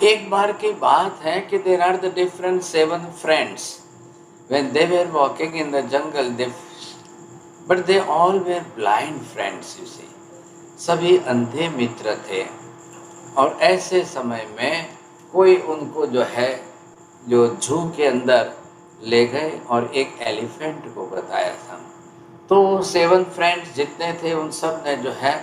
एक बार की बात है कि there are the different 7 friends when they were walking in the jungle but they all were blind friends, you see. सभी अंधे मित्र थे और ऐसे समय में कोई उनको जो है जो जू के अंदर ले गए और एक एलिफेंट को बताया था। तो 7 फ्रेंड्स जितने थे उन सब ने जो है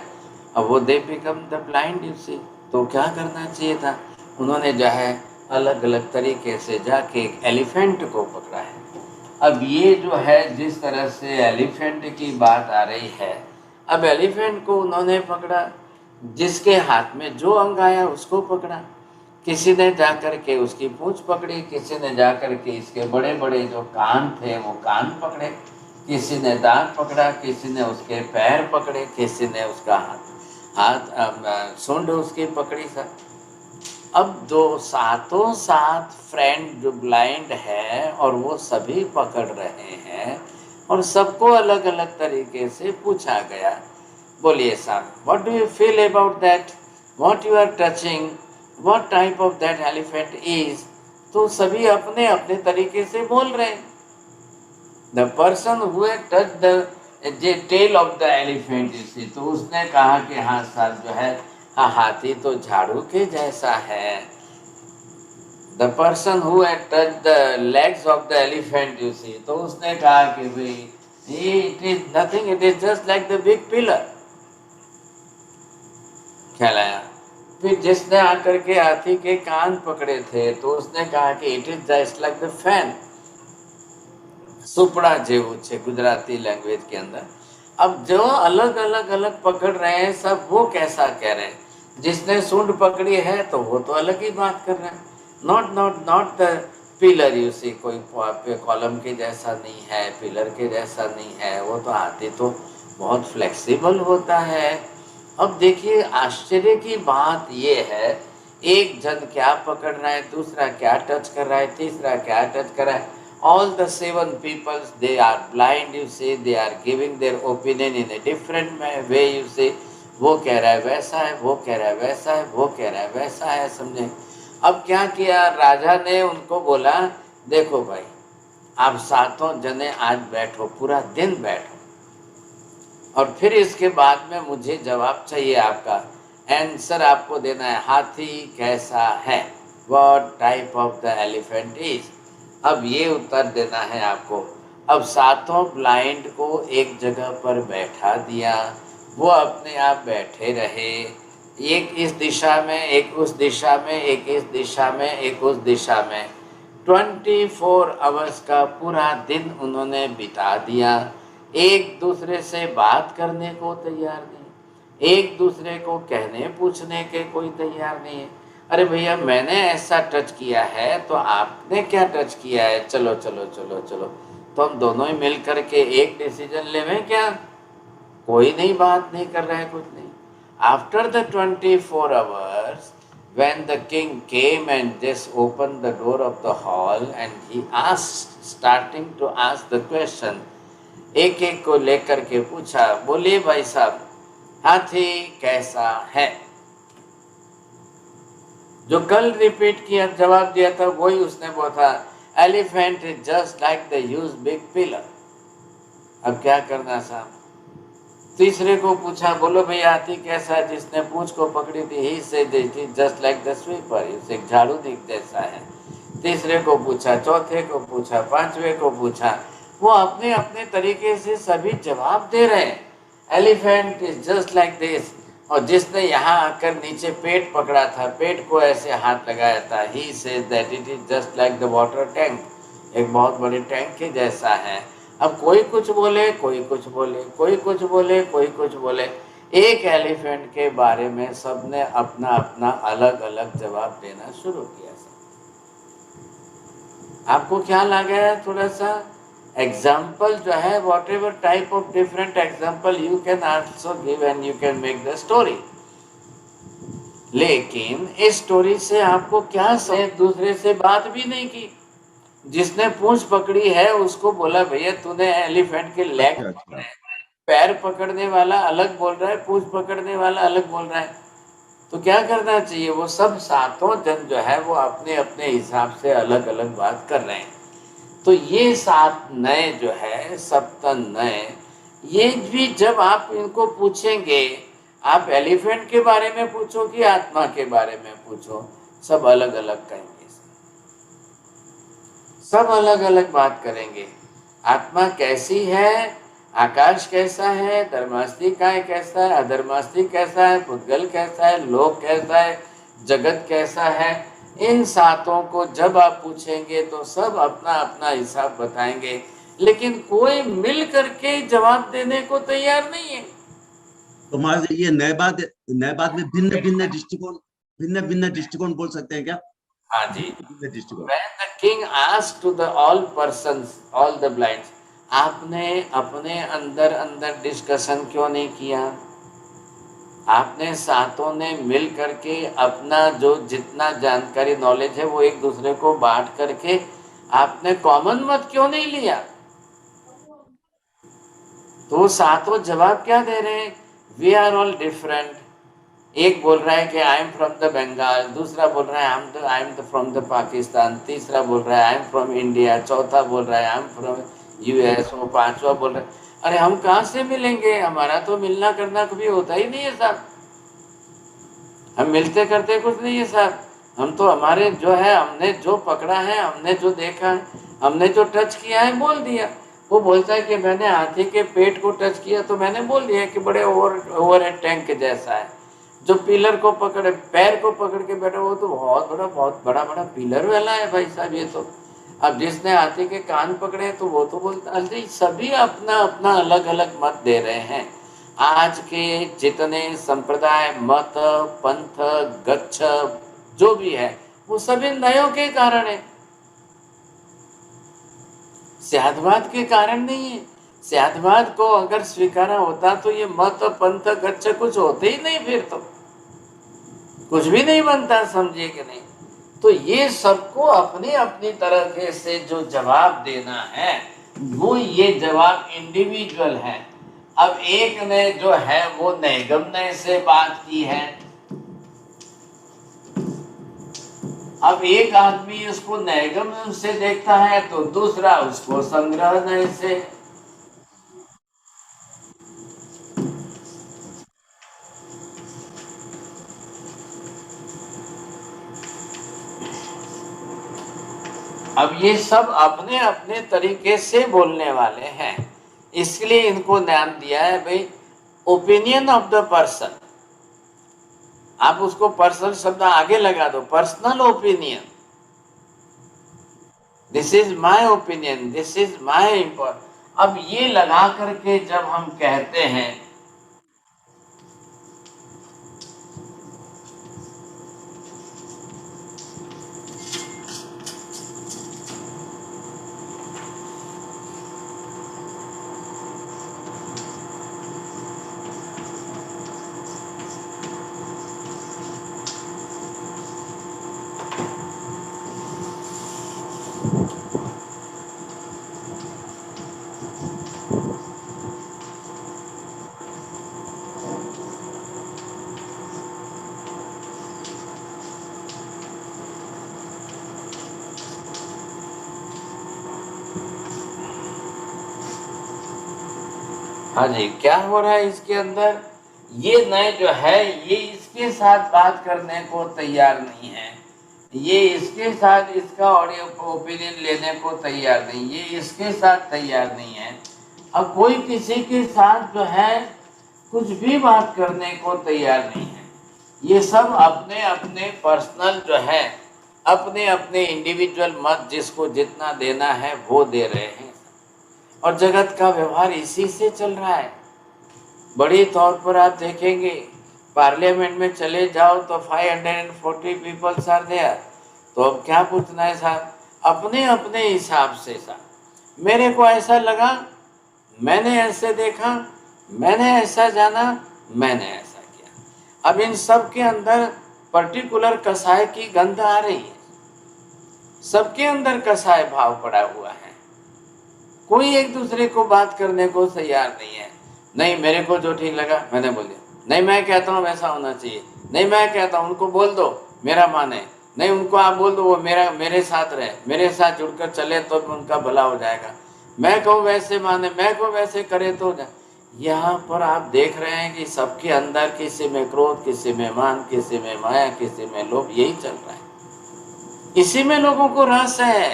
अब वो they become the blind, you see. तो क्या करना चाहिए था, उन्होंने जो है अलग अलग तरीके से जाके एक एलिफेंट को पकड़ा है। अब ये जो है जिस तरह से एलिफेंट की बात आ रही है, अब एलिफेंट को उन्होंने पकड़ा, जिसके हाथ में जो अंग आया उसको पकड़ा। किसी ने जाकर के उसकी पूंछ पकड़ी, किसी ने जाकर के इसके बड़े बड़े जो कान थे वो कान पकड़े, किसी ने दांत पकड़ा, किसी ने उसके पैर पकड़े, किसी ने उसका हाथ सूंड उसकी पकड़ी सा। अब दो सातों सात फ्रेंड जो ब्लाइंड है और वो सभी पकड़ रहे हैं और सबको अलग अलग तरीके से पूछा गया, बोलिए साहब, what do you feel about that, what you are touching, what type of that elephant is. तो सभी अपने अपने तरीके से बोल रहे हैं। The person who had touch the tail of the elephant, इसी तो उसने कहा कि हाँ सर जो है हाँ हाथी तो झाड़ू के जैसा है। The person who had touch the legs of the elephant, you see, तो उसने कहा कि भाई it is nothing, it is just like the big pillar. ख्याल आया। फिर जिसने आकर के हाथी के कान पकड़े थे तो उसने कहा कि it is just like the fan, सुपड़ा जेवू छे गुजराती लैंग्वेज के अंदर। अब जो अलग अलग अलग पकड़ रहे हैं सब वो कैसा कह रहे हैं, जिसने सूंड पकड़ी है तो वो तो अलग ही बात कर रहे हैं, not the pillar, you see, कोई कॉलम के जैसा नहीं है, पिलर के जैसा नहीं है, वो तो हाथी तो बहुत फ्लेक्सिबल होता है। अब देखिए आश्चर्य की बात ये है, एक जन क्या पकड़ रहा है, दूसरा क्या टच कर रहा है, तीसरा क्या टच कर रहा है। All the 7 peoples, they are blind, you see, they are giving their opinion in a different way, you see. वो कह रहा है वैसा है, वो कह रहा है वैसा है, वो कह रहा है वैसा है, समझे। अब क्या किया, राजा ने उनको बोला, देखो भाई आप सातों जने आज बैठो, पूरा दिन बैठो और फिर इसके बाद में मुझे जवाब चाहिए, आपका आंसर आपको देना है, हाथी कैसा है, what type of the elephant is. अब ये उत्तर देना है आपको। अब सातों ब्लाइंड को एक जगह पर बैठा दिया, वो अपने आप बैठे रहे, एक इस दिशा में, एक उस दिशा में, एक इस दिशा में, एक उस दिशा में। 24 आवर्स का पूरा दिन उन्होंने बिता दिया। एक दूसरे से बात करने को तैयार नहीं, एक दूसरे को कहने पूछने के कोई तैयार नहीं है। अरे भैया मैंने ऐसा टच किया है तो आपने क्या टच किया है, चलो चलो चलो चलो, तो हम दोनों ही मिल करके एक डिसीजन लेवें क्या। कोई नहीं, बात नहीं कर रहा है, कुछ नहीं। After the 24 hours when the king came and just opened the door of the hall and he asked, starting to ask the question, एक एक को लेकर के पूछा, बोलिए भाई साहब हाथी कैसा है। जो कल रिपीट किया जवाब दिया था वही उसने बोला था, elephant is just like the huge big pillar. अब क्या करना साहब। तीसरे को पूछा, बोलो भैया हाथी कैसा है, जिसने पूंछ को पकड़ी थी, he said it is just like the sweeper, उसे झाड़ू जैसा है। तीसरे को पूछा, चौथे को पूछा, पांचवे को पूछा, वो अपने अपने तरीके से सभी जवाब दे रहे हैं, elephant is just like this. और जिसने यहाँ आकर नीचे पेट पकड़ा था, पेट को ऐसे हाथ लगाया था, he says that it is just like the water tank, एक बहुत बड़े टैंक के जैसा है। अब कोई कुछ बोले, कोई कुछ बोले, कोई कुछ बोले, कोई कुछ बोले, एक एलिफेंट के बारे में सबने अपना अपना अलग अलग जवाब देना शुरू किया। आपको क्या लगा है, थोड़ा सा एग्जाम्पल जो है, what ever type of different example you can also give and you can make the story. लेकिन इस स्टोरी से आपको क्या समझ, दूसरे से बात भी नहीं की। जिसने पूंछ पकड़ी है उसको बोला, भैया तूने एलिफेंट के लेग पकड़े, पैर पकड़ने वाला अलग बोल रहा है, पूंछ पकड़ने वाला अलग बोल रहा है। तो क्या करना चाहिए, वो सब सातों जन जो है वो अपने अपने हिसाब से अलग अलग बात कर रहे हैं। तो ये सात नए जो है, सप्तन नए, ये भी जब आप इनको पूछेंगे, आप एलिफेंट के बारे में पूछो कि आत्मा के बारे में पूछो, सब अलग अलग कहेंगे, सब अलग अलग बात करेंगे। आत्मा कैसी है, आकाश कैसा है, धर्मास्तिकाय कैसा है, अधर्मास्तिक कैसा है, पुद्गल कैसा है, लोक कैसा है, जगत कैसा है, इन सातों को जब आप पूछेंगे तो सब अपना अपना हिसाब बताएंगे, लेकिन कोई मिल करके जवाब देने को तैयार नहीं है। तो महाराज ये नए बात में भिन्न भिन्न दृष्टिकोण बोल सकते हैं क्या? हाँ जी। भिन्न दृष्टिकोण। When the king asked to the all persons, all the blinds, आपने अपने अंदर अंदर डिस्कशन क्यों नहीं किया? आपने सातों ने मिल करके अपना जो जितना जानकारी नॉलेज है वो एक दूसरे को बांट करके आपने कॉमन मत क्यों नहीं लिया? तो सातों जवाब क्या दे रहे हैं? We are all different. एक बोल रहा है कि I am from the Bengal, दूसरा बोल रहा है I am from the Pakistan, तीसरा बोल रहा है आई एम फ्रॉम इंडिया, चौथा बोल रहा है आई एम फ्रॉम यूएस, और पांचवा बोल रहा है। अरे हम कहाँ से मिलेंगे? हमारा तो मिलना करना कभी होता ही नहीं है साहब, हम मिलते करते कुछ नहीं है साहब। हम तो हमारे जो है, हमने जो पकड़ा है, हमने जो देखा है, हमने जो टच किया है बोल दिया। वो बोलता है कि मैंने हाथी के पेट को टच किया तो मैंने बोल दिया कि बड़े ओवर हेड टैंक के जैसा है। जो पिलर को पकड़े, पैर को पकड़ के बैठा, वो तो बहुत बड़ा पिलर वाला है भाई साहब ये तो। अब जिसने हाथी के कान पकड़े तो वो तो बोलता, अरे सभी अपना अपना अलग अलग मत दे रहे हैं। आज के जितने संप्रदाय, मत, पंथ, गच्छ जो भी है वो सभी नयों के कारण है, स्यादवाद के कारण नहीं है। स्यादवाद को अगर स्वीकारा होता तो ये मत, पंथ, गच्छ कुछ होते ही नहीं, फिर तो कुछ भी नहीं बनता, समझिए कि नहीं। तो ये सबको अपनी अपनी तरह से जो जवाब देना है वो ये जवाब इंडिविजुअल है। अब एक ने जो है वो नैगम्य से बात की है, अब एक आदमी उसको नैगम्य से देखता है तो दूसरा उसको संग्रह से। अब ये सब अपने अपने तरीके से बोलने वाले हैं, इसलिए इनको नाम दिया है भाई ओपिनियन ऑफ द पर्सन। आप उसको पर्सनल शब्द आगे लगा दो, personal opinion, this is my opinion, this is my important. अब ये लगा करके जब हम कहते हैं हाँ जी, क्या हो रहा है इसके अंदर? ये नए जो है ये इसके साथ बात करने को तैयार नहीं है, ये इसके साथ इसका ऑडियो ओपिनियन लेने को तैयार नहीं, ये इसके साथ तैयार नहीं है। अब कोई किसी के साथ जो है कुछ भी बात करने को तैयार नहीं है। ये सब अपने अपने पर्सनल जो है, अपने अपने इंडिविजुअल मत जिसको जितना देना है वो दे रहे हैं, और जगत का व्यवहार इसी से चल रहा है। बड़ी तौर पर आप देखेंगे पार्लियामेंट में चले जाओ तो 540 पीपल्स आर देयर। तो अब क्या पूछना है साहब, अपने अपने हिसाब से साहब, मेरे को ऐसा लगा, मैंने ऐसे देखा, मैंने ऐसा जाना, मैंने ऐसा किया। अब इन सब के अंदर पर्टिकुलर कसाय की गंध आ रही है, सबके अंदर कसाय भाव पड़ा हुआ है, कोई एक दूसरे को बात करने को तैयार नहीं है। नहीं मेरे को जो ठीक लगा मैंने बोल दिया, नहीं मैं कहता हूँ वैसा होना चाहिए, नहीं मैं कहता हूँ उनको बोल दो मेरा माने, नहीं उनको आप बोल दो वो मेरे साथ रहे, मेरे साथ जुड़कर चले तो उनका भला हो जाएगा, मैं कहूँ वैसे माने, मैं कहूँ वैसे करे तो हो जाए। यहाँ पर आप देख रहे हैं कि सबके अंदर किसी में क्रोध, किसी में मान, किसी में माया, किसी में लोभ, यही चल रहा है। इसी में लोगों को रस है।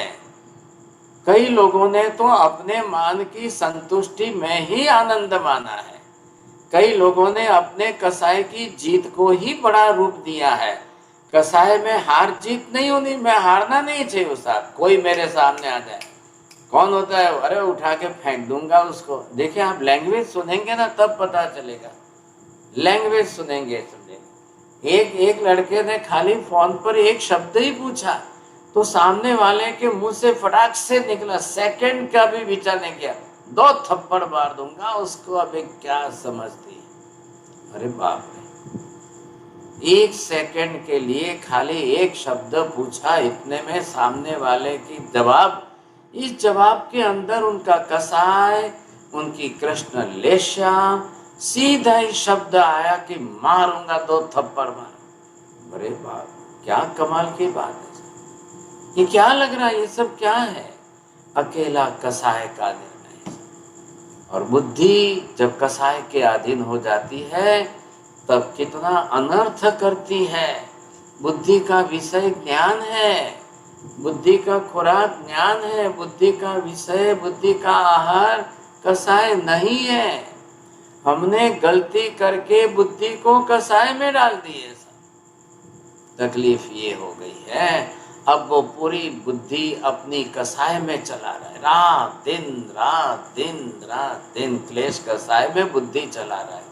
कई लोगों ने तो अपने मान की संतुष्टि में ही आनंद माना है। कई लोगों ने अपने कसाय की जीत को ही बड़ा रूप दिया है। कसाय में हार जीत नहीं होनी, मैं हारना नहीं चाहिए साहब, कोई मेरे सामने आ जाए, कौन होता है, अरे उठा के फेंक दूंगा उसको। देखिए आप लैंग्वेज सुनेंगे ना तब पता चलेगा, लैंग्वेज सुनेंगे। एक लड़के ने खाली फोन पर एक शब्द ही पूछा तो सामने वाले के मुंह से फटाक से निकला, सेकंड का भी विचार नहीं किया, 2 थप्पड़ मार दूंगा उसको, अबे क्या समझती है। अरे बाप रे, 1 सेकंड के लिए खाली एक शब्द पूछा, इतने में सामने वाले की जवाब, इस जवाब के अंदर उनका कसाय, उनकी कृष्ण लेशा, सीधा ही शब्द आया कि मारूंगा 2 थप्पड़ मार। अरे बाप, क्या कमाल की बात है। ये क्या लग रहा है, ये सब क्या है? अकेला कसाय का निर्णय। और बुद्धि जब कसाय के अधीन हो जाती है तब कितना अनर्थ करती है। बुद्धि का विषय ज्ञान है, बुद्धि का खुराक ज्ञान है, बुद्धि का विषय, बुद्धि का आहार कसाय नहीं है। हमने गलती करके बुद्धि को कसाय में डाल दिए। तकलीफ ये हो गई है, अब वो पूरी बुद्धि अपनी कसाय में चला रहा है, रात दिन क्लेश कसाय में बुद्धि चला रहा है।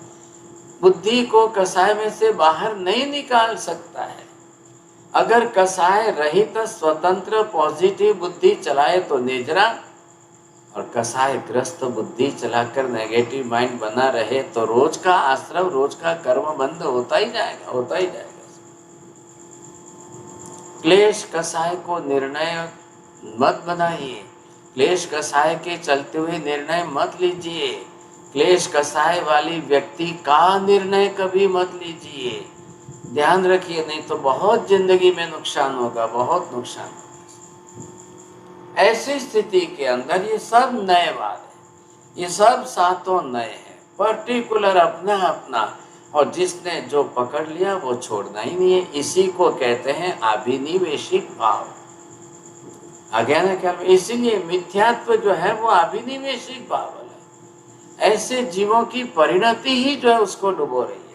बुद्धि को कसाय में से बाहर नहीं निकाल सकता है। अगर कसाय रहित स्वतंत्र पॉजिटिव बुद्धि चलाए तो नेजरा, और कसाय ग्रस्त बुद्धि चलाकर नेगेटिव माइंड बना रहे तो रोज का आश्रम, रोज का कर्म बंद होता ही जाएगा, होता ही जाएगा। क्लेश कसाय को निर्णय मत बनाइए, क्लेश कसाय के चलते हुए निर्णय मत लीजिए, क्लेश कसाय वाली व्यक्ति का निर्णय कभी मत लीजिए। ध्यान रखिए, नहीं तो बहुत जिंदगी में नुकसान होगा, बहुत नुकसान होगा। ऐसी स्थिति के अंदर ये सब नए वाद है, ये सब सातों नए हैं, पर्टिकुलर अपना अपना, और जिसने जो पकड़ लिया वो छोड़ना ही नहीं है। इसी को कहते हैं अभिनिवेशिक भाव। आगे ना क्या, इसीलिए मिथ्यात्व जो है वो अभिनिवेशिक भाव है। ऐसे जीवों की परिणति ही जो है उसको डुबो रही है।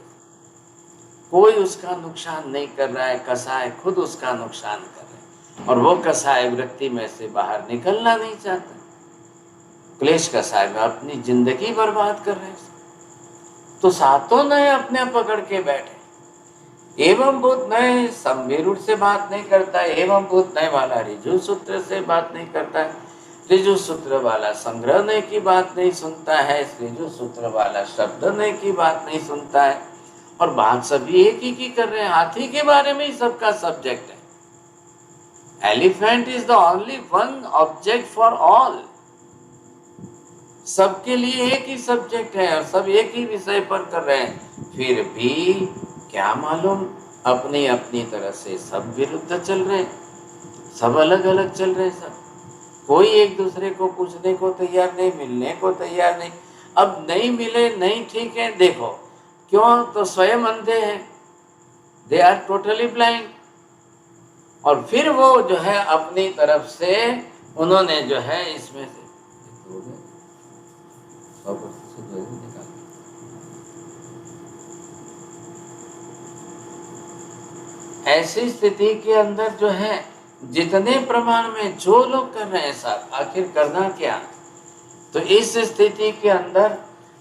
कोई उसका नुकसान नहीं कर रहा है, कसाय खुद उसका नुकसान कर रहे हैं, और वो कसाय वृत्ति में से बाहर निकलना नहीं चाहता। क्लेश कसाय में अपनी जिंदगी बर्बाद कर रहे हैं। तो सातों नए अपने पकड़ के बैठे। एवं भूत नए संविरूढ़ से बात नहीं करता है, एवं भूत नए वाला ऋजु सूत्र से बात नहीं करता है, ऋजु सूत्र वाला संग्रह नए की बात नहीं सुनता है, ऋजु सूत्र वाला शब्द नए की बात नहीं सुनता है, और बात सभी एक ही की कर रहे हैं। हाथी के बारे में ही सबका सब्जेक्ट है। Elephant is the only one object for all. सबके लिए एक ही सब्जेक्ट है और सब एक ही विषय पर कर रहे हैं, फिर भी क्या मालूम अपनी अपनी तरह से सब विरुद्ध चल रहे हैं, सब अलग अलग चल रहे हैं। सब कोई एक दूसरे को पूछने को तैयार नहीं, मिलने को तैयार नहीं। अब नहीं मिले नहीं ठीक है, देखो क्यों, तो स्वयं अंधे हैं, दे आर टोटली ब्लाइंड। और फिर वो जो है अपनी तरफ से उन्होंने जो है इसमें से ऐसी स्थिति के अंदर जो है जितने प्रमाण में जो लोग कर रहे हैं सब, आखिर करना क्या। तो इस स्थिति के अंदर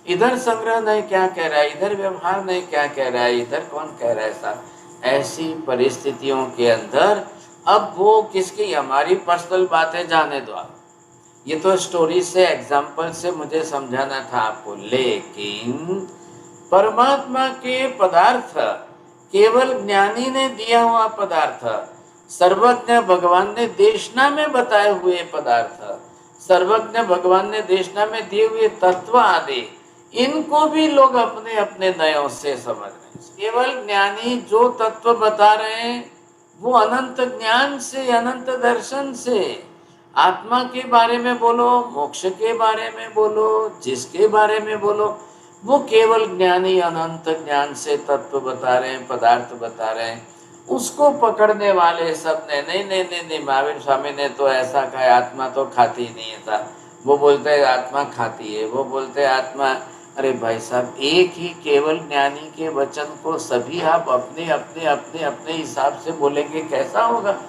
इधर संग्रह नहीं क्या कह रहा है, इधर व्यवहार नहीं क्या कह रहा है, इधर कौन कह रहा है साहब। ऐसी परिस्थितियों के अंदर अब वो किसकी, हमारी पर्सनल बातें जाने दो आप, ये तो स्टोरी से एग्जाम्पल से मुझे समझाना था आपको। लेकिन परमात्मा के पदार्थ केवल ज्ञानी ने दिया हुआ पदार्थ, सर्वज्ञ भगवान ने देशना में बताए हुए पदार्थ, सर्वज्ञ भगवान ने देशना में दिए हुए तत्व आदि, इनको भी लोग अपने अपने नयों से समझ रहे हैं। केवल ज्ञानी जो तत्व बता रहे हैं वो अनंत ज्ञान से, अनंत दर्शन से, आत्मा के बारे में बोलो, मोक्ष के बारे में बोलो, जिसके बारे में बोलो, वो केवल ज्ञानी अनंत ज्ञान से तत्व बता रहे हैं, पदार्थ बता रहे हैं। उसको पकड़ने वाले सब ने नहीं नहीं नहीं नहीं, महावीर स्वामी ने तो ऐसा कहा, आत्मा तो खाती नहीं था, वो बोलते हैं आत्मा खाती है, वो बोलते हैं आत्मा। अरे भाई साहब, एक ही केवल ज्ञानी के वचन को सभी आप अपने अपने अपने अपने हिसाब से बोलेंगे, कैसा होगा?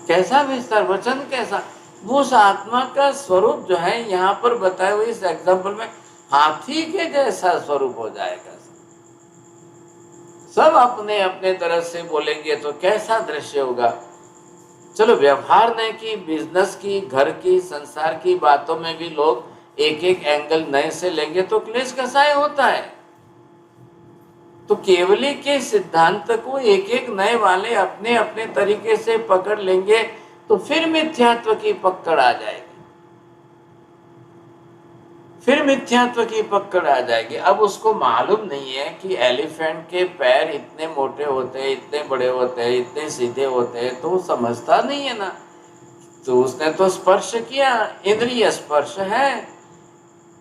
कैसा विस्तार वचन, कैसा? वो उस आत्मा का स्वरूप जो है यहाँ पर बताए हुए इस एग्जाम्पल में हाथी के जैसा स्वरूप हो जाएगा। सब अपने अपने तरह से बोलेंगे तो कैसा दृश्य होगा? चलो, व्यवहार नहीं की, बिजनेस की, घर की, संसार की बातों में भी लोग एक एक एंगल नए से लेंगे तो क्लेश कसाय होता है। तो केवली के सिद्धांत को एक एक नए वाले अपने अपने तरीके से पकड़ लेंगे तो फिर मिथ्यात्व की पकड़ आ जाएगी, फिर मिथ्यात्व की पकड़ आ जाएगी। अब उसको मालूम नहीं है कि एलिफेंट के पैर इतने मोटे होते हैं, इतने बड़े होते हैं, इतने सीधे होते हैं, तो वो समझता नहीं है ना। तो उसने तो स्पर्श किया, इंद्रिय स्पर्श है,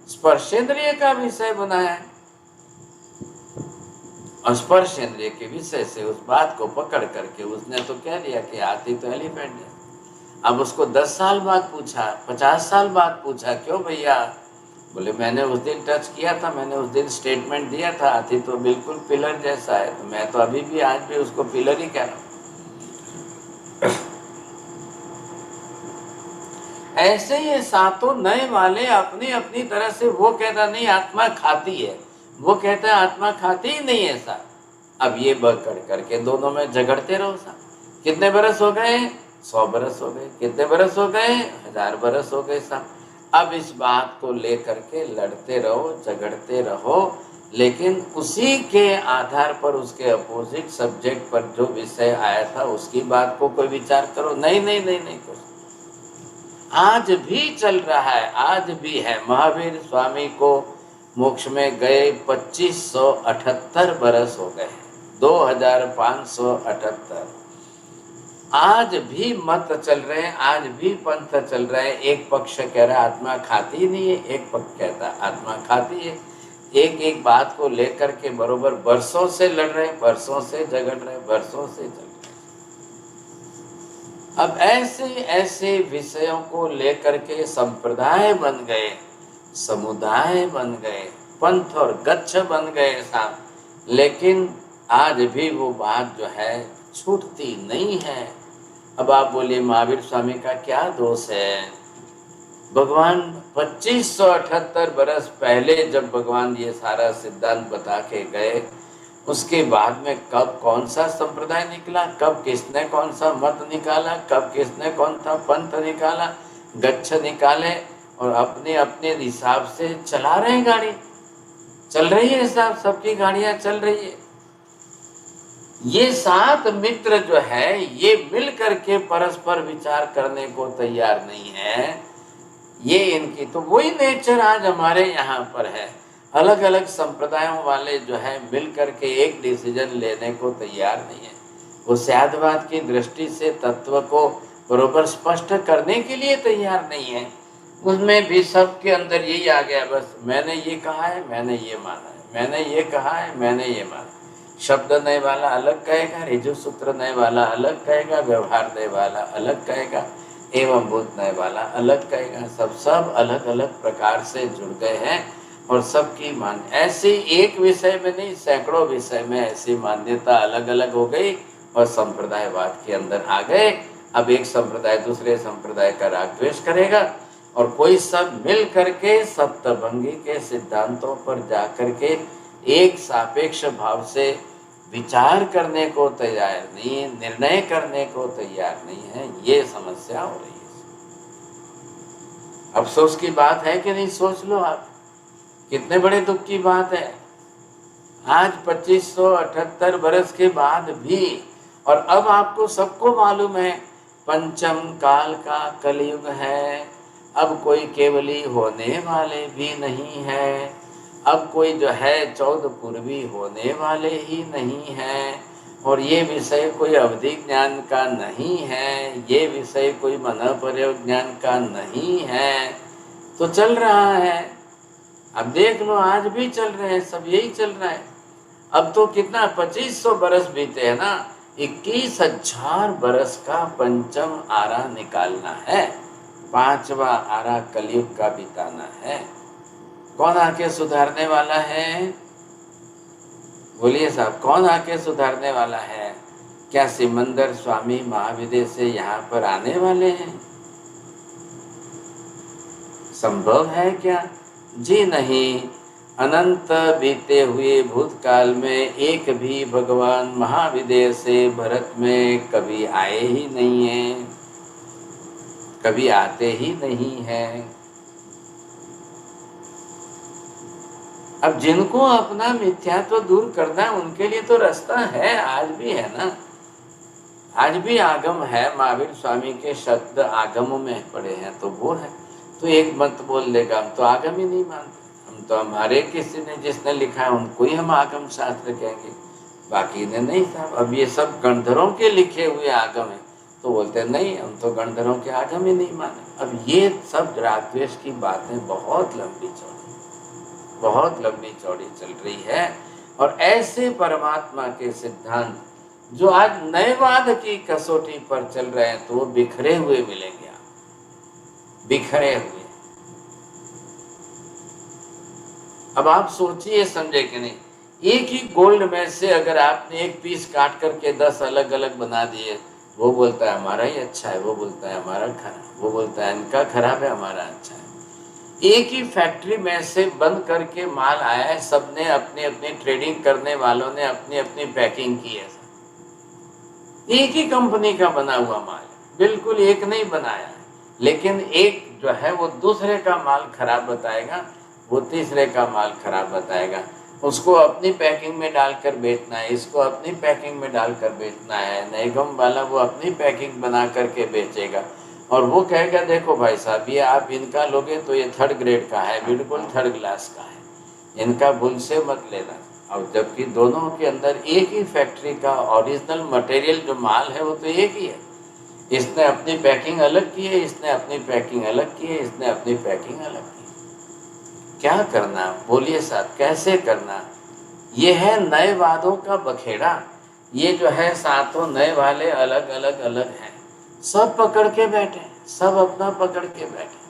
स्पर्श इंद्रिय का विषय बनाया है, और स्पर्श इंद्रिय के विषय से उस बात को पकड़ करके उसने तो कह दिया कि हाथी तो एलिफेंट है। अब उसको 10 साल बाद पूछा, 50 साल बाद पूछा, क्यों भैया? बोले मैंने उस दिन टच किया था, मैंने उस दिन स्टेटमेंट दिया था, हाथी तो बिल्कुल पिलर जैसा है। तो मैं तो अभी भी आज भी उसको पिलर ही कह रहा हूँ। ऐसे ये सातों नए वाले अपनी अपनी तरह से, वो कहता नहीं आत्मा खाती है, वो कहता है आत्मा खाती ही नहीं है साहब। अब ये पकड़ करके दोनों में झगड़ते रहो साहब। कितने बरस हो गए? 100 बरस हो गए। कितने बरस हो गए? 1000 बरस हो गए साहब। अब इस बात को लेकर के लड़ते रहो, झगड़ते रहो, लेकिन उसी के आधार पर, उसके अपोजिट सब्जेक्ट पर जो विषय आया था उसकी बात को कोई विचार करो। नहीं नहीं नहीं नहीं, कुछ आज भी चल रहा है, आज भी है। महावीर स्वामी को मोक्ष में गए 2578 बरस हो गए, 2578। आज भी मत चल रहे हैं, आज भी पंथ चल रहे हैं। एक पक्ष कह रहा है आत्मा खाती नहीं है, एक पक्ष कहता है आत्मा खाती है। एक एक बात को लेकर के बरोबर बरसों से लड़ रहे हैं, बरसों से झगड़ रहे हैं, बरसों से चल रहे हैं। अब ऐसे ऐसे विषयों को लेकर के संप्रदाय बन गए, समुदाय बन गए, पंथ और गच्छ बन गए साहब। लेकिन आज भी वो बात जो है छूटती नहीं है। अब आप बोलिए महावीर स्वामी का क्या दोष है? भगवान 2578 बरस पहले जब भगवान ये सारा सिद्धांत बता के गए, उसके बाद में कब कौन सा संप्रदाय निकला, कब किसने कौन सा मत निकाला, कब किसने कौन सा पंथ निकाला, गच्छ निकाले, और अपने अपने हिसाब से चला रहे हैं गाड़ी। चल रही है साहब, सबकी गाड़ियां चल रही है। ये 7 मित्र जो है ये मिल करके परस्पर विचार करने को तैयार नहीं है। ये इनकी तो वही नेचर आज हमारे यहाँ पर है। अलग अलग संप्रदायों वाले जो है मिल करके एक डिसीजन लेने को तैयार नहीं है। वो स्यादवाद की दृष्टि से तत्व को बरोबर स्पष्ट करने के लिए तैयार नहीं है। उसमें भी सबके अंदर यही आ गया, बस मैंने ये कहा है, मैंने ये माना है, मैंने ये कहा है, मैंने ये माना। शब्द नए वाला अलग कहेगा, ऋजु सूत्र नए वाला अलग कहेगा, व्यवहार नए वाला अलग कहेगा, एवं भूत नए वाला अलग कहेगा। सब अलग अलग प्रकार से जुड़ गए हैं और सबकी मान ऐसे एक विषय में नहीं, सैकड़ों विषय में ऐसी मान्यता अलग अलग हो गई और संप्रदायवाद के अंदर आ गए। अब एक संप्रदाय दूसरे संप्रदाय का राग द्वेष करेगा और कोई सब मिल करके सप्तभंगी के सिद्धांतों पर जा करके एक सापेक्ष भाव से विचार करने को तैयार नहीं, निर्णय करने को तैयार नहीं है। ये समस्या हो रही है। अफसोस की बात है कि नहीं? सोच लो आप, कितने बड़े दुख की बात है। आज 2578 बरस के बाद भी, और अब आपको सबको मालूम है पंचम काल का कलयुग है। अब कोई केवली होने वाले भी नहीं है। अब कोई जो है 14 पूर्वी होने वाले ही नहीं है, और ये विषय कोई अवधि ज्ञान का नहीं है, ये विषय कोई मन प्रयोग ज्ञान का नहीं है, तो चल रहा है। अब देख लो, आज भी चल रहे हैं, सब यही चल रहा है। अब तो कितना 2500 बरस बीते हैं ना, 21,000 बरस का पंचम आरा निकालना है, 5वां आरा कलयुग का बिताना है। कौन आके सुधारने वाला है? बोलिए साहब, कौन आके सुधारने वाला है? क्या सिमंदर स्वामी महाविद्य से यहाँ पर आने वाले हैं? संभव है क्या? जी नहीं। अनंत बीते हुए भूतकाल में एक भी भगवान महाविद्य से भरत में कभी आए ही नहीं हैं, कभी आते ही नहीं हैं। अब जिनको अपना मिथ्यात्व दूर करना है उनके लिए तो रास्ता है, आज भी है ना, आज भी आगम है। महावीर स्वामी के शब्द आगमों में पड़े हैं, तो वो है। तो एक मत बोल देगा हम तो आगम ही नहीं मानते, हम तो हमारे किसी ने जिसने लिखा है उनको ही हम आगम शास्त्र कहेंगे, बाकी ने नहीं साहब। अब ये सब गणधरों के लिखे हुए आगम है, तो बोलते नहीं हम तो गणधरों के आगम ही नहीं माने। अब ये सब रागद्वेष की बातें बहुत लंबी चौड़ी चल रही है। और ऐसे परमात्मा के सिद्धांत जो आज नयवाद की कसौटी पर चल रहे हैं, तो वो बिखरे हुए मिलेंगे, बिखरे हुए। अब आप सोचिए, समझे कि नहीं, एक ही गोल्ड में से अगर आपने एक पीस काट करके 10 अलग अलग बना दिए, वो बोलता है हमारा ही अच्छा है, वो बोलता है हमारा खराब, वो बोलता है इनका खराब है हमारा अच्छा है। एक ही फैक्ट्री में से बंद करके माल आया है, सबने अपनी अपनी ट्रेडिंग करने वालों ने अपनी अपनी पैकिंग की है, एक ही कंपनी का बना हुआ माल, बिल्कुल एक नहीं बनाया है, लेकिन एक जो है वो दूसरे का माल खराब बताएगा, वो तीसरे का माल खराब बताएगा। उसको अपनी पैकिंग में डालकर बेचना है, इसको अपनी पैकिंग में डालकर बेचना है। निगम वाला वो अपनी पैकिंग बना करके बेचेगा, और वो कहेगा देखो भाई साहब, ये आप इनका लोगे तो ये 3rd ग्रेड का है, बिल्कुल 3rd क्लास का है, इनका भूल से मत लेना। और जबकि दोनों के अंदर एक ही फैक्ट्री का ओरिजिनल मटेरियल जो माल है वो तो एक ही है। इसने अपनी पैकिंग अलग की है, इसने अपनी पैकिंग अलग की है, इसने अपनी पैकिंग अलग की है। क्या करना, बोलिए साहब, कैसे करना? ये है नए वादों का बखेड़ा। ये जो है सातों नए वाले अलग अलग अलग हैं, सब पकड़ के बैठे, सब अपना पकड़ के बैठे।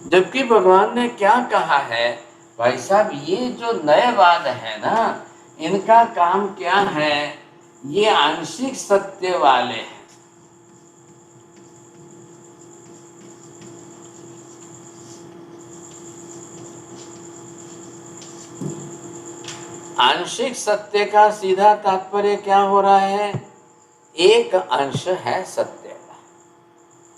जबकि भगवान ने क्या कहा है भाई साहब, ये जो नएवाद है ना, इनका काम क्या है? ये आंशिक सत्य वाले हैं। आंशिक सत्य का सीधा तात्पर्य क्या हो रहा है? एक अंश है सत्य का।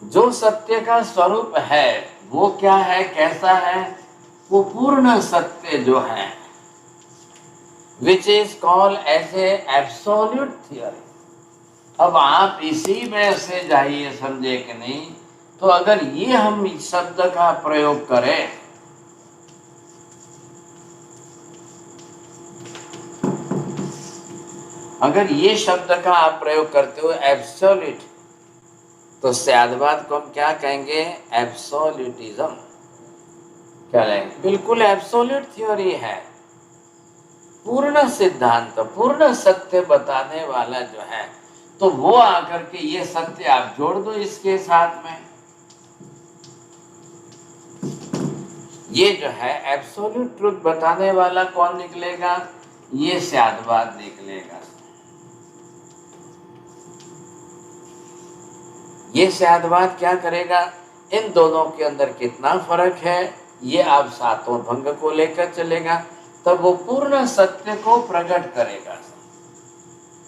जो सत्य का स्वरूप है वो क्या है, कैसा है? वो पूर्ण सत्य जो है, which is called as a absolute theory. अब आप इसी में से जाइए, समझे कि नहीं? तो अगर ये हम इस शब्द का प्रयोग करें, अगर ये शब्द का आप प्रयोग करते हो एब्सोल्यूट, तो सद्वाद को हम क्या कहेंगे? एब्सोल्यूटिज्म। क्या कहेंगे? बिल्कुल एब्सोल्यूट थ्योरी है, पूर्ण सिद्धांत, पूर्ण सत्य बताने वाला जो है। तो वो आकर के ये सत्य आप जोड़ दो इसके साथ में, ये जो है एब्सोल्यूट ट्रुथ बताने वाला कौन निकलेगा? ये सद्वाद निकलेगा। ये सद्वाद क्या करेगा? इन दोनों के अंदर कितना फर्क है ये आप सातों भंग को लेकर चलेगा, तब वो पूर्ण सत्य को प्रकट करेगा।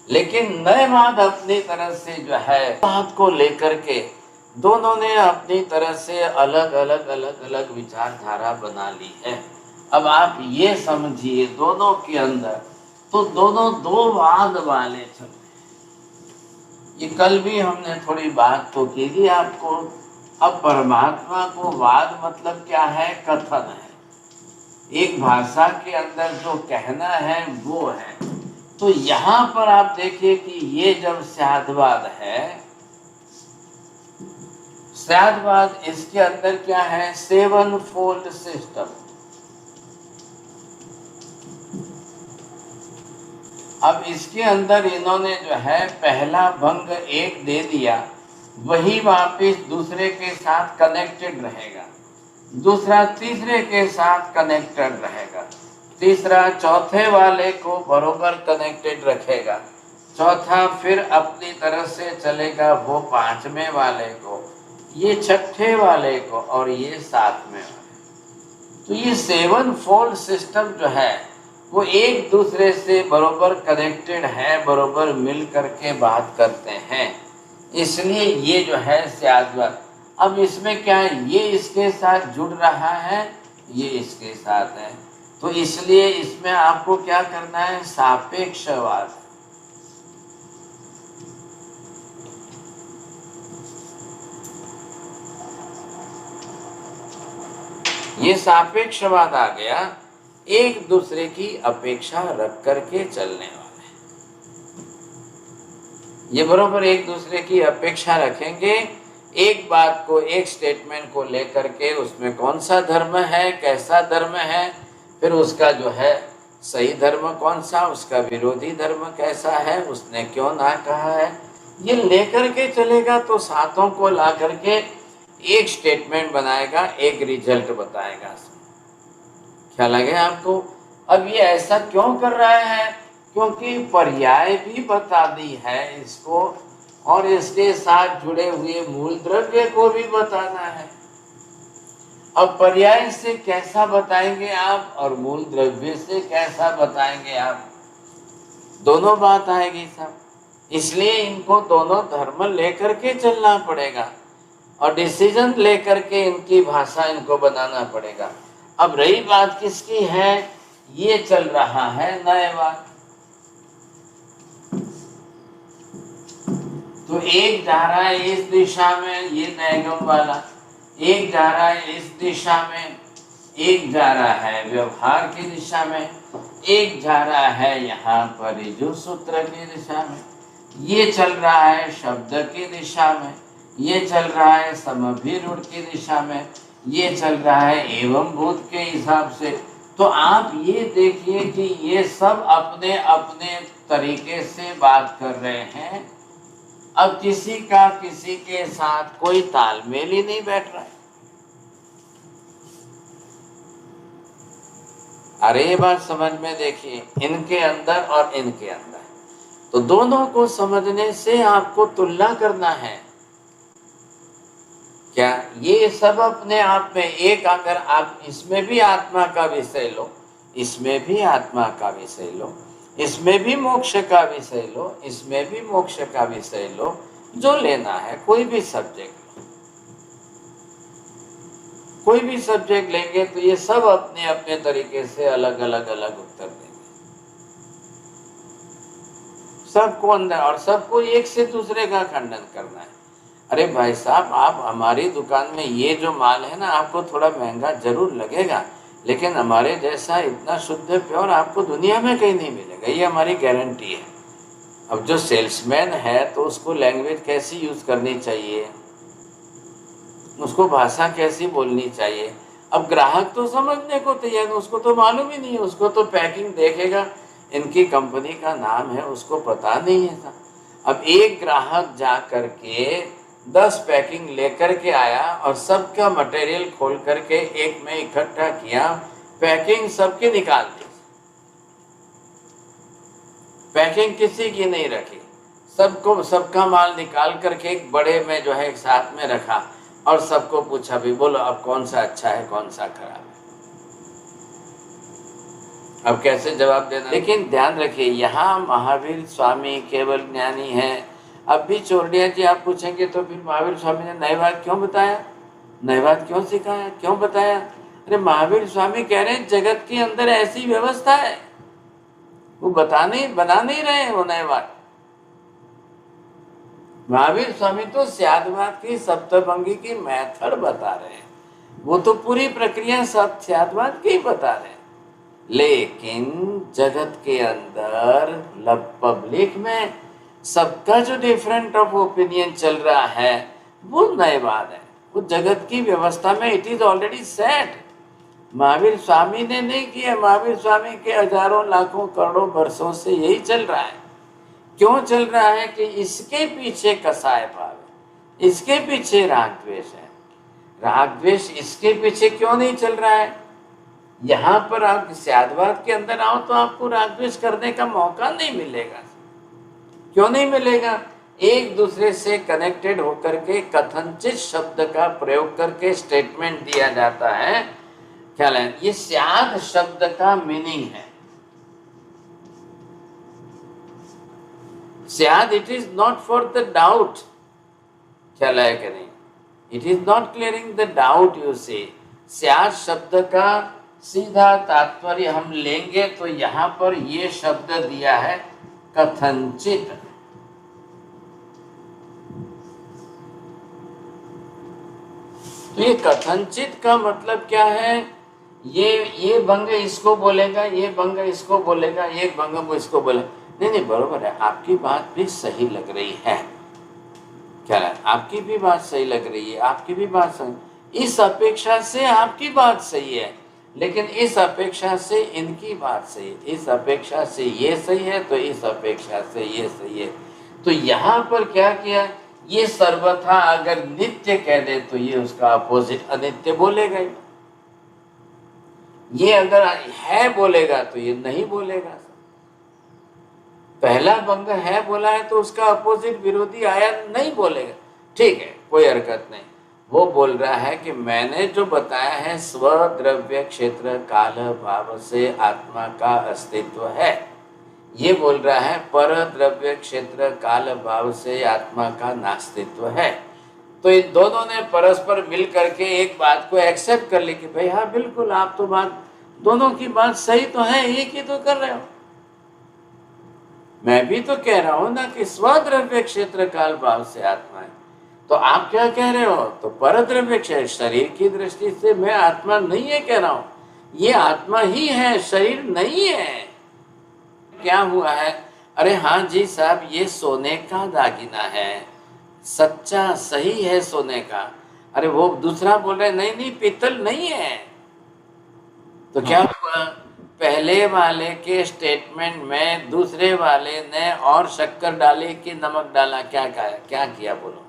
लेकिन नएवाद अपनी तरह से जो है बात को लेकर के दोनों ने अपनी तरह से अलग अलग अलग अलग विचारधारा बना ली है। अब आप ये समझिए, दोनों के अंदर तो दोनों दो वाद वाले चल। ये कल भी हमने थोड़ी बात तो की थी आपको। अब परमात्मा को वाद मतलब क्या है? कथन है। एक भाषा के अंदर जो कहना है वो है। तो यहां पर आप देखिए कि ये जब स्यादवाद है, स्यादवाद इसके अंदर क्या है, 7 फोल्ड सिस्टम। अब इसके अंदर इन्होंने जो है पहला भंग एक दे दिया, वही वापिस दूसरे के साथ कनेक्टेड रहेगा, दूसरा तीसरे के साथ कनेक्टेड रहेगा, तीसरा चौथे वाले को बरोबर कनेक्टेड रखेगा, चौथा फिर अपनी तरफ से चलेगा वो पांचवें वाले को, ये छठे वाले को, और ये सातवें वाले। तो ये 7 फोल्ड सिस्टम जो है वो एक दूसरे से बरोबर कनेक्टेड है, बरोबर मिल करके बात करते हैं, इसलिए ये जो है स्याद्वाद। अब इसमें क्या है, ये इसके साथ जुड़ रहा है, ये इसके साथ है, तो इसलिए इसमें आपको क्या करना है, सापेक्षवाद। ये सापेक्षवाद आ गया, एक दूसरे की अपेक्षा रख करके चलने वाले, ये बरोबर एक दूसरे की अपेक्षा रखेंगे, एक बात को, एक स्टेटमेंट को लेकर के उसमें कौन सा धर्म है, कैसा धर्म है, फिर उसका जो है सही धर्म कौन सा, उसका विरोधी धर्म कैसा है, उसने क्यों ना कहा है, ये लेकर के चलेगा। तो सातों को ला करके एक स्टेटमेंट बनाएगा, एक रिजल्ट बताएगा। क्या लगे आपको? अब ये ऐसा क्यों कर रहा है, क्योंकि पर्याय भी बता दी है इसको, और इसके साथ जुड़े हुए मूल द्रव्य को भी बताना है। अब पर्याय से कैसा बताएंगे आप, और मूल द्रव्य से कैसा बताएंगे आप, दोनों बात आएगी सब, इसलिए इनको दोनों धर्म लेकर के चलना पड़ेगा, और डिसीजन लेकर के इनकी भाषा इनको बनाना पड़ेगा। अब रही बात किसकी है, ये चल रहा है न्यायवाद। तो एक जा रहा है इस दिशा में, ये न्यायगम वाला, एक जा रहा है इस दिशा में, एक जा रहा है व्यवहार की दिशा में, एक जा रहा है यहाँ पर ऋजु सूत्र की दिशा में, ये चल रहा है शब्द की दिशा में, ये चल रहा है समभिरूढ़ की दिशा में, ये चल रहा है एवं भूत के हिसाब से। तो आप ये देखिए कि ये सब अपने अपने तरीके से बात कर रहे हैं। अब किसी का किसी के साथ कोई तालमेल ही नहीं बैठ रहा है। अरे ये बात समझ में देखिए, इनके अंदर और इनके अंदर, तो दोनों को समझने से आपको तुलना करना है। क्या ये सब अपने आप में एक, अगर आप इसमें भी आत्मा का विषय लो, इसमें भी आत्मा का विषय लो, इसमें भी मोक्ष का विषय लो, इसमें भी मोक्ष का विषय लो, जो लेना है कोई भी सब्जेक्ट, कोई भी सब्जेक्ट लेंगे तो ये सब अपने अपने तरीके से अलग अलग उत्तर देंगे सबको अंदर, और सबको एक से दूसरे का खंडन करना है। अरे भाई साहब, आप हमारी दुकान में ये जो माल है ना, आपको थोड़ा महंगा जरूर लगेगा, लेकिन हमारे जैसा इतना शुद्ध प्योर आपको दुनिया में कहीं नहीं मिलेगा, ये हमारी गारंटी है। अब जो सेल्समैन है तो उसको लैंग्वेज कैसी यूज करनी चाहिए, उसको भाषा कैसी बोलनी चाहिए। अब ग्राहक तो समझने को तैयार है, उसको तो मालूम ही नहीं है, उसको तो पैकिंग देखेगा, इनकी कंपनी का नाम है, उसको पता नहीं है था। अब एक ग्राहक जा करके 10 पैकिंग लेकर के आया और सबका मटेरियल खोल करके एक में इकट्ठा किया, पैकिंग सबकी निकाल दी, पैकिंग किसी की नहीं रखी, सबको सबका माल निकाल करके एक बड़े में जो है एक साथ में रखा, और सबको पूछा भी बोलो अब कौन सा अच्छा है कौन सा खराब है। अब कैसे जवाब देना। लेकिन ध्यान रखिए, यहाँ महावीर स्वामी केवल ज्ञानी है। अब भी चोरडिया जी आप पूछेंगे तो फिर महावीर स्वामी ने न्यायवाद क्यों बताया, न्यायवाद क्यों सिखाया, क्यों बताया? अरे महावीर स्वामी कह रहे हैं जगत के अंदर ऐसी व्यवस्था है, वो बना नहीं रहे हैं वो न्यायवाद। महावीर स्वामी तो स्यादवाद की सप्तभंगी की मेथड बता रहे हैं, वो तो पूरी प्रक्रिया स्यादवाद की बता रहे हैं। लेकिन जगत के अंदर पब्लिक में सबका जो डिफरेंट ऑफ ओपिनियन चल रहा है वो नई बात है। वो जगत की व्यवस्था में it is already set. Mahavir Swami ने नहीं किया। महावीर स्वामी के हजारों लाखों करोड़ों वर्षों से यही चल रहा है। क्यों चल रहा है कि इसके पीछे कसाय भाव है, इसके पीछे राग द्वेष है। राग द्वेष इसके पीछे क्यों नहीं चल रहा है? यहाँ पर आप स्यादवाद के अंदर आओ तो आपको राग द्वेष करने का मौका नहीं मिलेगा। क्यों नहीं मिलेगा? एक दूसरे से कनेक्टेड होकर के कथनचित शब्द का प्रयोग करके स्टेटमेंट दिया जाता है। ख्याल है? ये स्याद शब्द का मीनिंग है। स्याद it is not for the doubt. ख्याल है कि नहीं? It is not clearing the doubt. You say स्याद शब्द का सीधा तात्पर्य हम लेंगे तो यहां पर ये शब्द दिया है कथनचित। तो ये कथनचित का मतलब क्या है? ये भंग इसको बोलेगा, ये भंग इसको बोलेगा, ये भंग वो इसको बोलेगा। नहीं, बरोबर है, आपकी बात भी सही लग रही है। क्या है? आपकी भी बात सही लग रही है, आपकी भी बात सही। इस अपेक्षा से आपकी बात सही है, लेकिन इस अपेक्षा से इनकी बात सही है। इस अपेक्षा से ये सही है तो इस अपेक्षा से ये सही है। तो यहाँ पर क्या किया? ये सर्वथा अगर नित्य कह दे तो ये उसका अपोजिट अनित्य बोलेगा ही। ये अगर है बोलेगा तो ये नहीं बोलेगा। पहला भंग है बोला है तो उसका अपोजिट विरोधी आया नहीं बोलेगा। ठीक है, कोई हरकत नहीं। वो बोल रहा है कि मैंने जो बताया है स्वद्रव्य क्षेत्र काल भाव से आत्मा का अस्तित्व है, ये बोल रहा है पर द्रव्य क्षेत्र काल भाव से आत्मा का नास्तित्व है। तो इन दोनों ने परस्पर मिल करके एक बात को एक्सेप्ट कर ली कि भाई हाँ बिल्कुल, आप तो बात, दोनों की बात सही तो है, एक ही तो कर रहे हो। मैं भी तो कह रहा हूं ना कि स्वद्रव्य क्षेत्र काल भाव से आत्मा है। तो आप क्या कह रहे हो? तो परद्रव्य क्षेत्र, शरीर की दृष्टि से मैं आत्मा नहीं है कह रहा हूं, ये आत्मा ही है, शरीर नहीं है। क्या हुआ है? अरे हाँ जी साहब, ये सोने का दागिना है, सच्चा सही है सोने का। अरे वो दूसरा बोल रहे नहीं पीतल नहीं है। तो क्या हुआ? पहले वाले के स्टेटमेंट में दूसरे वाले ने और शक्कर डाली कि नमक डाला? क्या कहा, क्या किया? बोलो।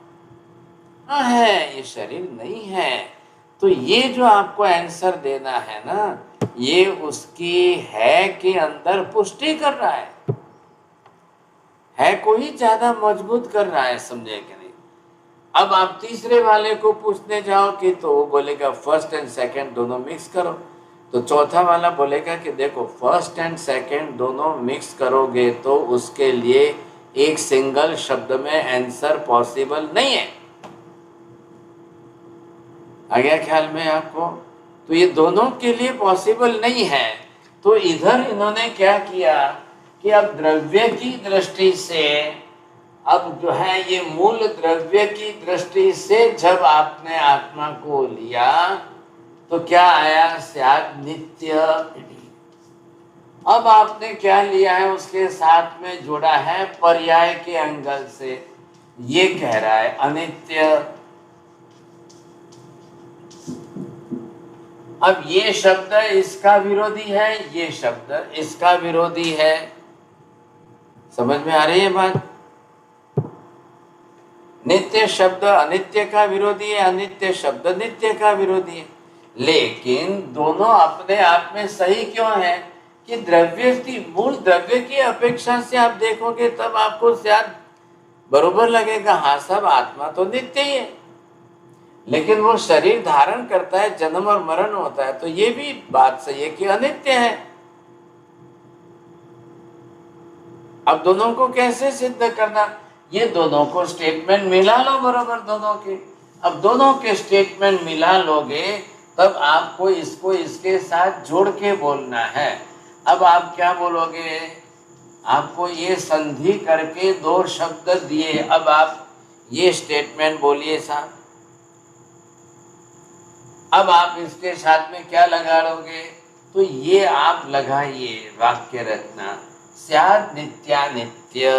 हाँ है, ये शरीर नहीं है। तो ये जो आपको आंसर देना है ना, ये उसकी है के अंदर पुष्टि कर रहा है को ही ज्यादा मजबूत कर रहा है। समझे कि नहीं? अब आप तीसरे वाले को पूछने जाओ कि तो वो बोलेगा फर्स्ट एंड सेकंड दोनों मिक्स करो। तो चौथा वाला बोलेगा कि देखो फर्स्ट एंड सेकंड दोनों मिक्स करोगे तो उसके लिए एक सिंगल शब्द में आंसर पॉसिबल नहीं है। आ गया ख्याल में आपको? तो ये दोनों के लिए पॉसिबल नहीं है। तो इधर इन्होंने क्या किया कि अब द्रव्य की दृष्टि से, अब जो है ये मूल द्रव्य की दृष्टि से जब आपने आत्मा को लिया तो क्या आया? स्याद नित्य। अब आपने क्या लिया है? उसके साथ में जोड़ा है पर्याय के एंगल से, ये कह रहा है अनित्य। अब ये शब्द इसका विरोधी है, ये शब्द इसका विरोधी है। समझ में आ रही है बात? नित्य शब्द अनित्य का विरोधी है, अनित्य शब्द नित्य का विरोधी है। लेकिन दोनों अपने आप में सही क्यों है कि द्रव्य की, मूल द्रव्य की अपेक्षा से आप देखोगे तब आपको शायद बरोबर लगेगा। हाँ सब आत्मा तो नित्य ही है, लेकिन वो शरीर धारण करता है, जन्म और मरण होता है, तो ये भी बात सही है कि अनित्य है। अब दोनों को कैसे सिद्ध करना? ये दोनों को स्टेटमेंट मिला लो बरोबर दोनों के। अब दोनों के स्टेटमेंट मिला लोगे तब आपको इसको इसके साथ जोड़ के बोलना है। अब आप क्या बोलोगे? आपको ये संधि करके दो शब्द दिए, अब आप ये स्टेटमेंट बोलिए साहब। अब आप इसके साथ में क्या लगा लोगे? तो ये आप लगाइए वाक्य रचना, स्यात् नित्यानित्य।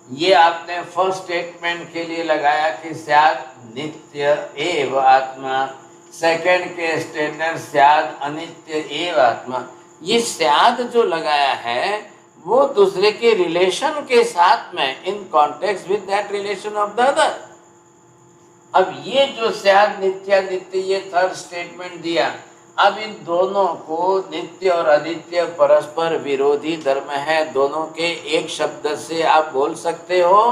ये आपने फर्स्ट स्टेटमेंट के लिए लगाया कि स्यात् नित्य एव आत्मा। सेकंड के स्टेटमेंट स्यात् अनित्य एव आत्मा। ये स्यात् जो लगाया है वो दूसरे के रिलेशन के साथ में, in context with that relation of the other. अब ये जो स्यात् नित्यानित्य ये थर्ड स्टेटमेंट दिया, अब इन दोनों को, नित्य और अनित्य परस्पर विरोधी धर्म है, दोनों के एक शब्द से आप बोल सकते हो?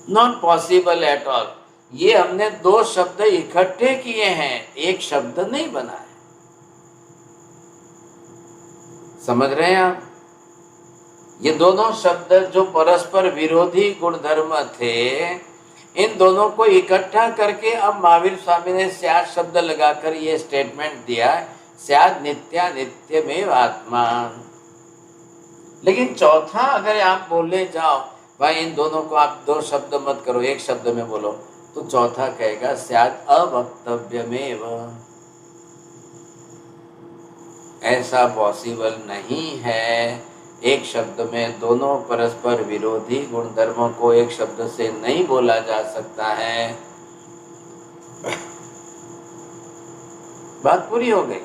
Not possible at all. ये हमने दो शब्द इकट्ठे किए हैं, एक शब्द नहीं बना है। समझ रहे हैं आप? ये दोनों शब्द जो परस्पर विरोधी गुणधर्म थे, इन दोनों को इकट्ठा करके अब महावीर स्वामी ने स्यात् शब्द लगाकर ये स्टेटमेंट दिया, स्यात् नित्यानित्यमेव आत्मा। लेकिन चौथा अगर आप बोलने जाओ, भाई इन दोनों को आप दो शब्द मत करो, एक शब्द में बोलो, तो चौथा कहेगा स्यात् अवक्तव्यमेव। ऐसा पॉसिबल नहीं है। एक शब्द में दोनों परस्पर विरोधी गुणधर्मों को एक शब्द से नहीं बोला जा सकता है। बात पूरी हो गई।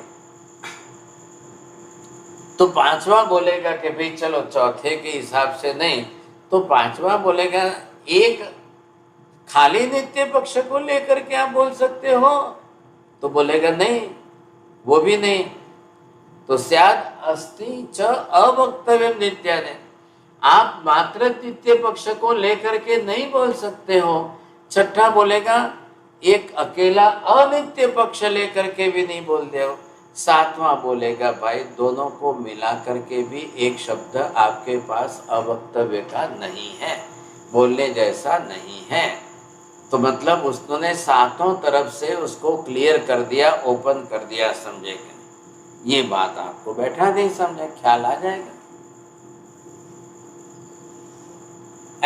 तो पांचवा बोलेगा कि भाई चलो चौथे के हिसाब से नहीं, तो पांचवा बोलेगा एक खाली नित्य पक्ष को लेकर के आप बोल सकते हो? तो बोलेगा नहीं, वो भी नहीं। तो स्यात् अस्ति च अवक्तव्यम नित्यानि। आप मात्र नित्य पक्ष को लेकर के नहीं बोल सकते हो। छठा बोलेगा एक अकेला अनित्य पक्ष लेकर के भी नहीं बोलते हो। सातवां बोलेगा भाई दोनों को मिला करके भी एक शब्द आपके पास अवक्तव्य का नहीं है, बोलने जैसा नहीं है। तो मतलब उसने सातों तरफ से उसको क्लियर कर दिया, ओपन कर दिया, समझेगा? ये बात आपको बैठा नहीं समझे, ख्याल आ जाएगा।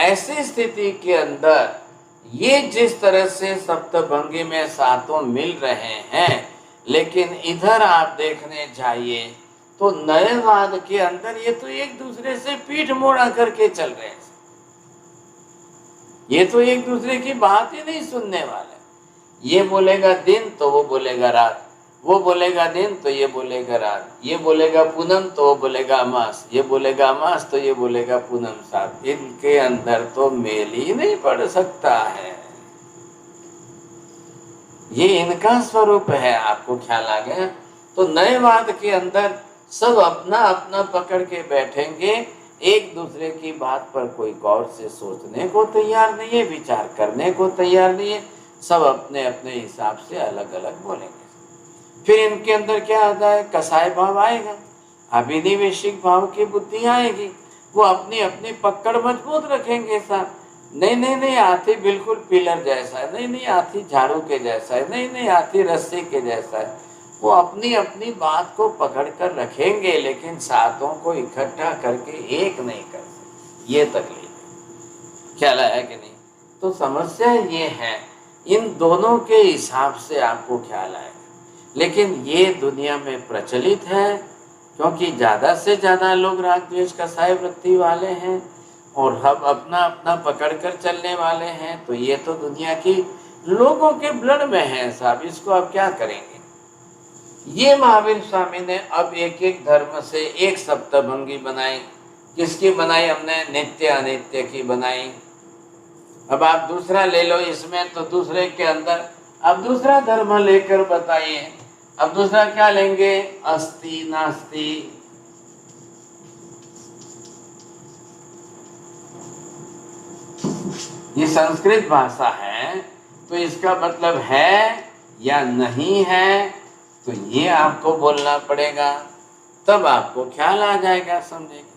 ऐसी स्थिति के अंदर ये जिस तरह से सप्तभंगी में सातों मिल रहे हैं, लेकिन इधर आप देखने जाइए तो नयवाद के अंदर ये तो एक दूसरे से पीठ मोड़ा करके चल रहे हैं। ये तो एक दूसरे की बात ही नहीं सुनने वाले। ये बोलेगा दिन तो वो बोलेगा रात, वो बोलेगा दिन तो ये बोलेगा रात, ये बोलेगा पूनम तो वो बोलेगा अमास, ये बोलेगा अमास तो ये बोलेगा पूनम साहब। इनके अंदर तो मेल ही नहीं पड़ सकता है। ये इनका स्वरूप है। आपको ख्याल आ गया? तो नयवाद के अंदर सब अपना अपना पकड़ के बैठेंगे, एक दूसरे की बात पर कोई गौर से सोचने को तैयार नहीं है, विचार करने को तैयार नहीं है। सब अपने अपने हिसाब से अलग अलग बोलेंगे। फिर इनके अंदर क्या आता है? कसाय भाव आएगा, अभिनिवेशिक भाव की बुद्धि आएगी। वो अपनी अपनी पकड़ मजबूत रखेंगे साहब। नहीं नहीं नहीं, हाथी बिल्कुल पिलर जैसा है, नहीं नहीं हाथी झाड़ू के जैसा है, नहीं नहीं हाथी रस्सी के जैसा है। वो अपनी अपनी बात को पकड़ कर रखेंगे, लेकिन सातों को इकट्ठा करके एक नहीं कर सकते। ये तकलीफ है। ख्याल आया कि नहीं? तो समस्या ये है, इन दोनों के हिसाब से आपको ख्याल आएगा। लेकिन ये दुनिया में प्रचलित है, क्योंकि ज़्यादा से ज़्यादा लोग राग द्वेष कसाय वृत्ति वाले हैं और हम अपना अपना पकड़ कर चलने वाले हैं। तो ये तो दुनिया की लोगों के ब्लड में है साहब, इसको अब क्या करेंगे? ये महावीर स्वामी ने अब एक एक धर्म से एक सप्तभंगी बनाई। किसकी बनाई हमने? नित्य अनित्य की बनाई। अब आप दूसरा ले लो इसमें, तो दूसरे के अंदर अब दूसरा धर्म लेकर बताइए। अब दूसरा क्या लेंगे? अस्ति नास्ति। ये संस्कृत भाषा है, तो इसका मतलब है या नहीं है, तो ये आपको बोलना पड़ेगा, तब आपको ख्याल आ जाएगा, समझेगा।